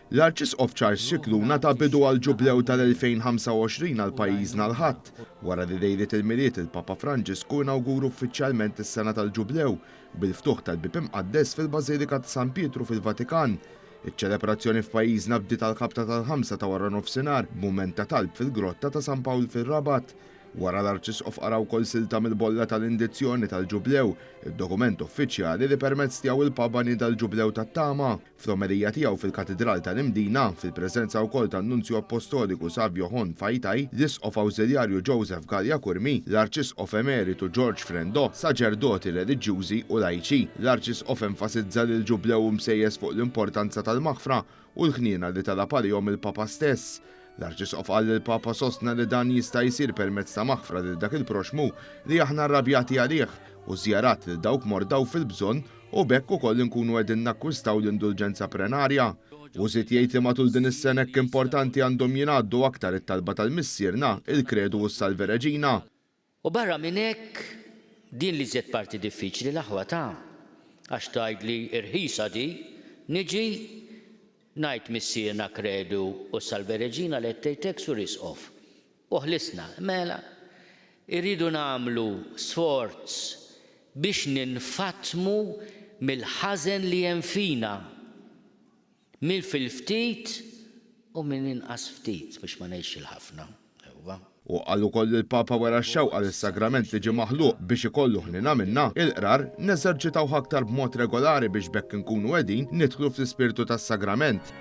L-Arċisqof Charles Scicluna ta' bidu għal-ġublew tal-2025 għal pajjiżna l-ħadd. Wara li dejret il-miliet il-Papa Franġisku inawguru uffiċjalment is-sena tal-ġublew bil-ftuħ tal-bib imqaddes fil-Bażilika ta' San Pietru fil-Vatikan. Iċ-ċelebrazzjoni f'pajjiżna bdiet tal-ħabta tal-5 ta' wara nofsinhar b'mument ta' talb fil-grotta ta' San Pawl fir-Rabat. Wara l-Arċisqof qara wkoll silta mill-bolla tal-indizzjoni tal-ġublew, id-dokument uffiċjali li permezz tiegħu il-Papa nida l-ġublew tat-tama. Fl-omelija tiegħu fil-Katedral tal-Imdina, fil-preżenza wkoll tan-Nunzju Apostoliku Savio Hon Fajtaj, l-Isqof Awżiljarju Joseph Gallia Kurmi, l-Arċisqof Emeritu George Frendo, saċerdoti reliġjużi u lajċi. L-Arċisqof enfasizza li l-ġublew msejjes fuq l-importanza tal-maħfra u l-ħniena li talab għalihom il-Papa stess. L-Arċisqof qal li l-Papa sostna li dan jista' jsir permezz ta' maħfra lil dak il-proxmu li aħna rrabjati għalih u żjarat lil dawk mordaw fil-bżonn u bekk ukoll inkunu qegħdin nakkwistaw l-indulġenza prenarja. U żied jgħid li matul din is-sena hekk importanti għandhom jingħaddu aktar it-talba tal-missierna, il-Kredu u s-Salve Reġina. U barra minn hekk din li żied parti diffiċli l-aħwata għax tgħidli irħisa di niġi ngħid missierna Kredu u Salve Reġina li tgħidlek sur Isqof. U ħlisna, mela, irridu nagħmlu sforz biex ninfatmu mill-ħażen li hemm fina. Minn fil-ftit u minn inqas ftit biex ma ngħidx il-ħafna. U qal ukoll il-Papa wara x-xewqa lis-sagrament li ġie maħluq biex ikollu ħnina minna, il-qrar neżerċitaw aktar b'mod regolari biex bekk inkunu qegħdin nidħlu fl-ispirtu tas-sagrament.